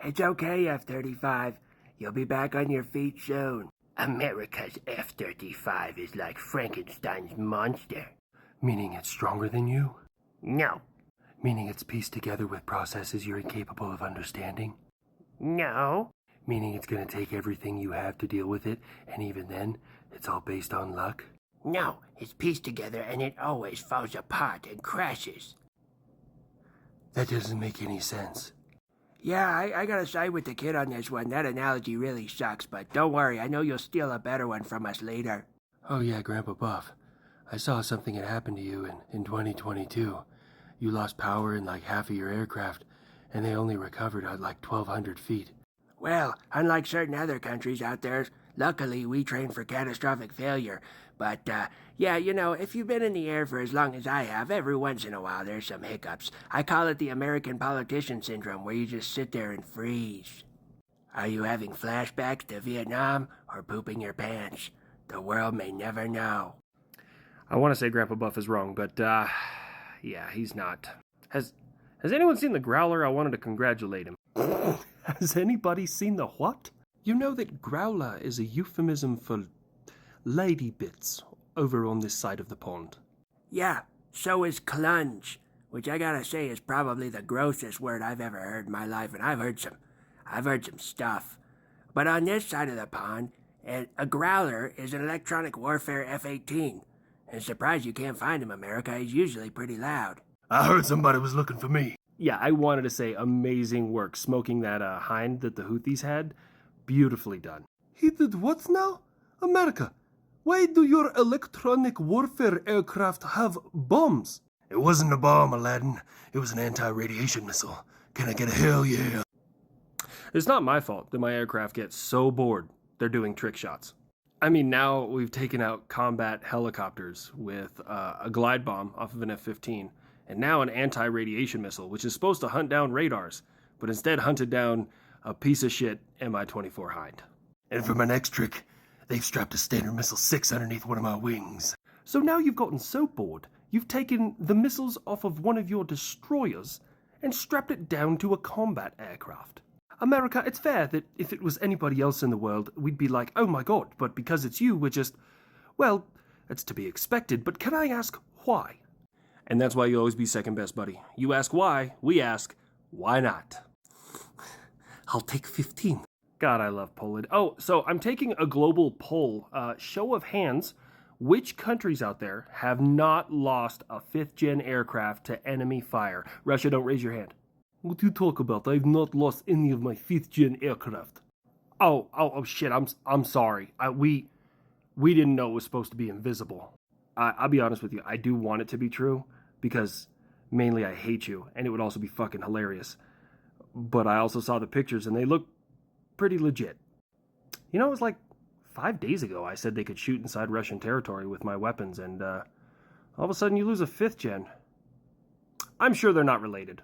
It's okay, F-35. You'll be back on your feet soon. America's F-35 is like Frankenstein's monster. Meaning it's stronger than you? No. Meaning it's pieced together with processes you're incapable of understanding? No. Meaning it's gonna take everything you have to deal with it, and even then, it's all based on luck? No, it's pieced together and it always falls apart and crashes. That doesn't make any sense. Yeah, I gotta side with the kid on this one. That analogy really sucks, but don't worry, I know you'll steal a better one from us later. Oh yeah, Grandpa Buff. I saw something had happened to you in 2022. You lost power in like half of your aircraft, and they only recovered at like 1,200 feet. Well, unlike certain other countries out there, luckily we train for catastrophic failure. But, yeah, you know, if you've been in the air for as long as I have, every once in a while there's some hiccups. I call it the American politician syndrome, where you just sit there and freeze. Are you having flashbacks to Vietnam or pooping your pants? The world may never know. I want to say Grandpa Buff is wrong, but, yeah, he's not. Has anyone seen the Growler? I wanted to congratulate him. Has anybody seen the what? You know that Growler is a euphemism for lady bits over on this side of the pond. Yeah, so is clunge, which I gotta say is probably the grossest word I've ever heard in my life, and I've heard some stuff. But on this side of the pond, a Growler is an electronic warfare F-18. And surprised you can't find him, America. He's usually pretty loud. I heard somebody was looking for me. Yeah, I wanted to say amazing work smoking that hind that the Houthis had. Beautifully done. He did what now? America, why do your electronic warfare aircraft have bombs? It wasn't a bomb, Aladdin. It was an anti-radiation missile. Can I get a hell yeah? It's not my fault that my aircraft gets so bored they're doing trick shots. I mean, now we've taken out combat helicopters with a glide bomb off of an F-15, and now an anti-radiation missile, which is supposed to hunt down radars, but instead hunted down a piece of shit Mi-24 Hind. And for my next trick, they've strapped a Standard Missile 6 underneath one of my wings. So now you've gotten so bored, you've taken the missiles off of one of your destroyers and strapped it down to a combat aircraft. America, it's fair that if it was anybody else in the world, we'd be like, oh my god, but because it's you, we're just, well, it's to be expected, but can I ask why? And that's why you always be second best, buddy. You ask why, we ask, why not? I'll take 15. God, I love Poland. Oh, so I'm taking a global poll. Show of hands, which countries out there have not lost a 5th-gen aircraft to enemy fire? Russia, don't raise your hand. What do you talk about? I've not lost any of my 5th-gen aircraft. Oh, shit, I'm sorry. We didn't know it was supposed to be invisible. I'll be honest with you, I do want it to be true, because mainly I hate you, and it would also be fucking hilarious. But I also saw the pictures, and they look pretty legit. You know, it was like 5 days ago I said they could shoot inside Russian territory with my weapons, and all of a sudden you lose a 5th gen. I'm sure they're not related.